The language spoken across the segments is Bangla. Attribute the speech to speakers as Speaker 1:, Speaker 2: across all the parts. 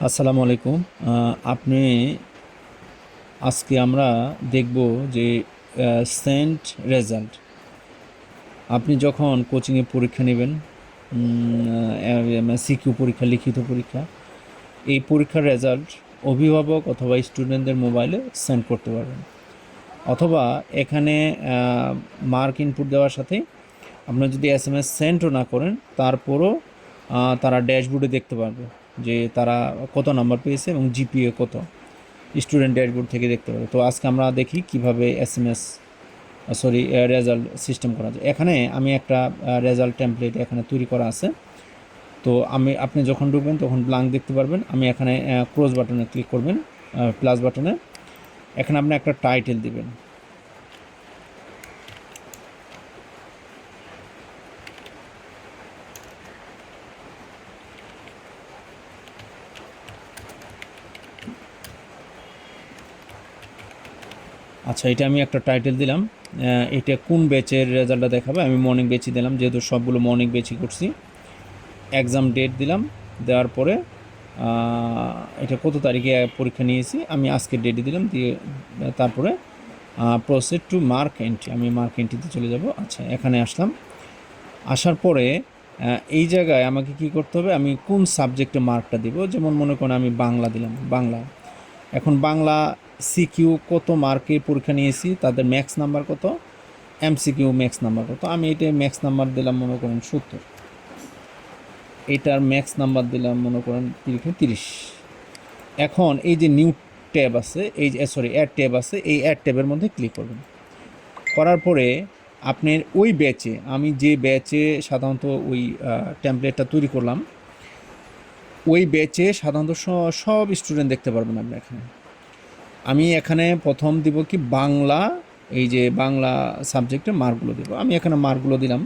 Speaker 1: আসসালামু আলাইকুম। আপনি আজকে আমরা দেখব যে সেন্ট রেজাল্ট। আপনি যখন কোচিংয়ে পরীক্ষা নেবেন, সিকিউ পরীক্ষা, লিখিত পরীক্ষা, এই পরীক্ষার রেজাল্ট অভিভাবক অথবা স্টুডেন্টদের মোবাইলে সেন্ড করতে পারবেন। অথবা এখানে মার্ক ইনপুট দেওয়ার সাথে আপনার যদি এসএমএস সেন্ডও না করেন, তারপরও তারা ড্যাশবোর্ডে দেখতে পারবে যে তারা কত নাম্বার পেয়েছে এবং জিপিএ কত। স্টুডেন্ট ড্যাশবোর্ড থেকে দেখতে পাবে। তো আজকে আমরা দেখি কিভাবে এসএমএস রেজাল্ট সিস্টেম করা যায়। এখানে আমি একটা রেজাল্ট টেমপ্লেট এখানে তৈরি করা আছে। তো আপনি যখন ঢুকবেন তখন ব্ল্যাঙ্ক দেখতে পারবেন। আমি এখানে ক্রস বাটনে ক্লিক করবেন, প্লাস বাটনে। এখানে আপনি একটা টাইটেল দিবেন। আচ্ছা, এটা আমি একটা টাইটেল দিলাম। এটা কোন ব্যাচের রেজাল্টটা দেখাবে, আমি মর্নিং ব্যাচই দিলাম, যেহেতু সবগুলো মর্নিং ব্যাচই করছি। এক্সাম ডেট দিলাম, দেওয়ার পরে এটা কত তারিখে পরীক্ষা নিয়েছি আমি আজকের ডেটে দিলাম, দিয়ে তারপরে প্রসিড টু মার্ক এন্ট্রি, আমি মার্ক এন্ট্রিতে চলে যাব। আচ্ছা, এখানে আসলাম। আসার পরে এই জায়গায় আমাকে কি করতে হবে, আমি কোন সাবজেক্টে মার্কটা দিব। যেমন মনে করেন আমি বাংলা দিলাম, বাংলা। এখন বাংলা সিকিউ কত মার্কে পরীক্ষা নিয়েছি, তাদের ম্যাক্স নাম্বার কত, এমসিকিউ ম্যাক্স নাম্বার কত। আমি এটা ম্যাক্স নাম্বার দিলাম মনে করেন 70, এটার ম্যাক্স নাম্বার দিলাম মনে করেন 30। এখন এই যে নিউ ট্যাব আছে, এই যে অ্যাড ট্যাব আছে, এই অ্যাড ট্যাবের মধ্যে ক্লিক করবেন। করার পরে আপনার ওই ব্যাচে, আমি যে ব্যাচে সাধারণত ওই টেমপ্লেটটা তৈরি করলাম, ওই ব্যাচে সাধারণত সব স্টুডেন্ট দেখতে পারবেন আপনি এখানে। আমি এখানে প্রথম দিব কি বাংলা, এই যে বাংলা সাবজেক্টে মার্কগুলো দেবো। আমি এখানে মার্কগুলো দিলাম।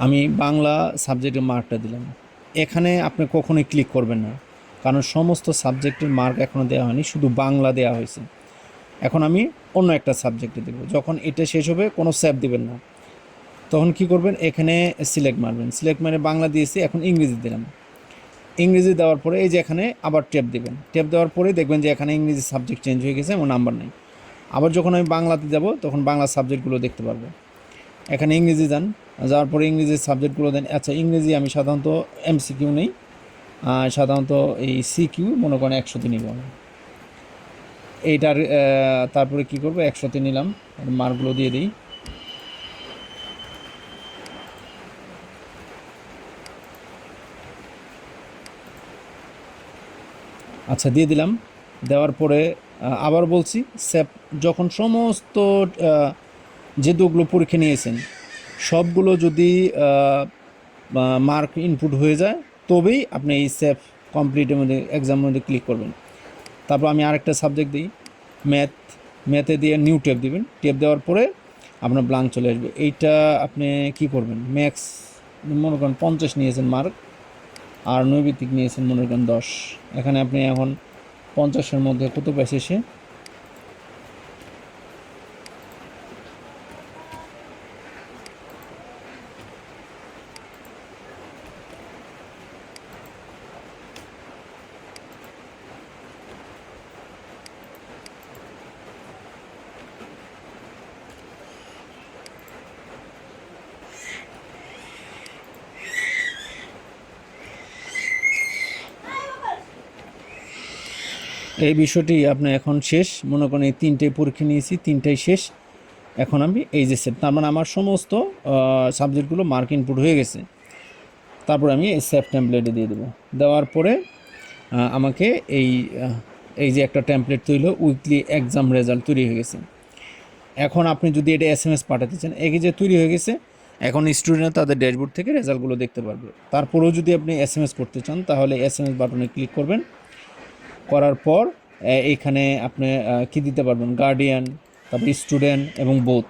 Speaker 1: আমি বাংলা সাবজেক্টের মার্কটা দিলাম। এখানে আপনি কখনোই ক্লিক করবেন না, কারণ সমস্ত সাবজেক্টের মার্ক এখনও দেওয়া হয়নি, শুধু বাংলা দেওয়া হয়েছে। এখন আমি অন্য একটা সাবজেক্টে দেবো। যখন এটা শেষ হবে কোনো সেভ দিবেন না, তখন কি করবেন, এখানে সিলেক্ট মারবেন। সিলেক্ট মানে বাংলা দিয়েছি, এখন ইংরেজি দিলাম। ইংরেজি দেওয়ার পরে এই যে এখানে আবার ট্যাব দেবেন। ট্যাব দেওয়ার পরে দেখবেন যে এখানে ইংরেজি সাবজেক্ট চেঞ্জ হয়ে গেছে এবং নাম্বার নেই। আবার যখন আমি বাংলাতে যাব তখন বাংলা সাবজেক্টগুলো দেখতে পারবো। এখানে ইংরেজি যান, যাওয়ার পরে ইংরেজির সাবজেক্টগুলো দেন। আচ্ছা, ইংরেজি আমি সাধারণত এমসিকিউ নেই, সাধারণত এই সিকিউ মনে করেন 100তে নিব আমি। এইটার তারপরে কি করবো, 100তে নিলাম, মার্কগুলো দিয়ে দিই। আচ্ছা, দিয়ে দিলাম। দেওয়ার পরে আবার বলছি সেভ। যখন সমস্ত যেগুলো পরীক্ষা নিয়েছেন সবগুলো যদি মার্ক ইনপুট হয়ে যায়, তবেই আপনি এই সেভ কমপ্লিটের মধ্যে এক্সামের মধ্যে ক্লিক করবেন। তারপর আমি আরেকটা সাবজেক্ট দিই, ম্যাথ। ম্যাথে দিয়ে নিউ ট্যাব দিবেন। ট্যাব দেওয়ার পরে আপনার ব্ল্যাঙ্ক চলে আসবে। এইটা আপনি কি করবেন, ম্যাক্স মনে করেন 50 নিয়েছেন মার্ক, আর নৈবিত্তিক নিয়েছেন মনে করেন 10। এখানে আপনি এখন 50-এর মধ্যে কত পাইছে সে। এই বিষয়টি আপনার এখন শেষ। মনে করেন এই 3টাই পরীক্ষা নিয়েছি, 3টাই শেষ। এখন আমি এই যে সেভ, তার মানে আমার সমস্ত সাবজেক্টগুলো মার্ক ইনপুট হয়ে গেছে। তারপর আমি এই সেভ টেমপ্লেটে দিয়ে দেবো। দেওয়ার পরে আমাকে এই যে একটা টেমপ্লেট তৈরি হলো, উইকলি এক্সাম রেজাল্ট তৈরি হয়ে গেছে। এখন আপনি যদি এটা এসএমএস পাঠাতে চান, এই যে তৈরি হয়ে গেছে, এখন স্টুডেন্ট তাদের ড্যাশবোর্ড থেকে রেজাল্টগুলো দেখতে পারবে। তারপরেও যদি আপনি এসএমএস করতে চান, তাহলে এসএমএস বাটনে ক্লিক করবেন। করার পর এইখানে আপনি কি দিতে পারবেন, গার্ডিয়ান, তারপর স্টুডেন্ট এবং বোথ।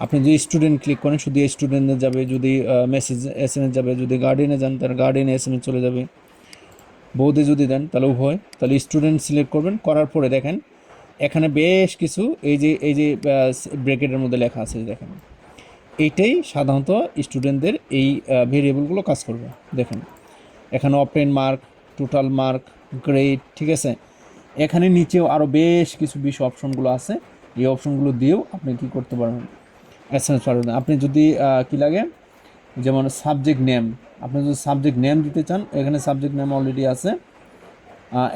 Speaker 1: আপনি যদি স্টুডেন্ট ক্লিক করেন শুধু স্টুডেন্টদের যাবে, যদি মেসেজ SMS যাবে, যদি গার্ডিয়ানে যান তার গার্ডিয়ানে SMS চলে যাবে, বোর্ডে যদি দেন তাহলে উভয়। তাহলে স্টুডেন্ট সিলেক্ট করবেন, করার পরে দেখেন এখানে বেশ কিছু এই যে ব্র্যাকেটের মধ্যে লেখা আছে, দেখেন এইটাই সাধারণত স্টুডেন্টদের এই ভেরিয়েবলগুলো কাজ করবে। দেখেন এখানে obtain mark, total mark, grade, ঠিক আছে। এখানে নিচেও আরও বেশ কিছু অপশনগুলো আছে, এই অপশনগুলো দিয়েও আপনি কী করতে পারবেন, SMS পারবেন। আপনি যদি কী লাগে, যেমন সাবজেক্ট নেম, আপনি যদি সাবজেক্ট নেম দিতে চান এখানে সাবজেক্ট নেম অলরেডি আছে।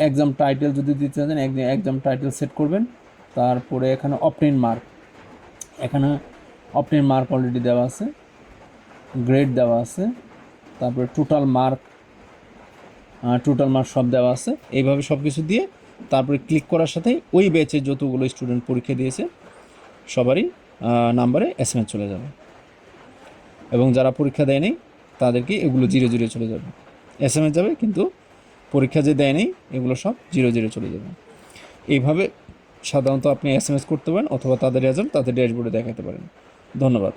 Speaker 1: এক্সাম টাইটেল যদি দিতে চান এক্সাম টাইটেল সেট করবেন। তারপরে এখানে অবটেইন মার্ক, এখানে অবটেইন মার্ক অলরেডি দেওয়া আছে, গ্রেড দেওয়া আছে, তারপরে টোটাল মার্ক সব দেওয়া আছে। এইভাবে সব কিছু দিয়ে তারপরে ক্লিক করার সাথেই ওই ব্যাচে যতগুলো স্টুডেন্ট পরীক্ষা দিয়েছে সবারই নাম্বারে SMS চলে যাবে, এবং যারা পরীক্ষা দেয়নি তাদেরকে এগুলো 0 চলে যাবে। SMS যাবে কিন্তু পরীক্ষা যে দেয়নি এগুলো সব 0 চলে যাবে। এইভাবে সাধারণত আপনি SMS করতে পারেন অথবা তাদের রেজাল্ট তাদের ড্যাশবোর্ডে দেখাতে পারেন। ধন্যবাদ।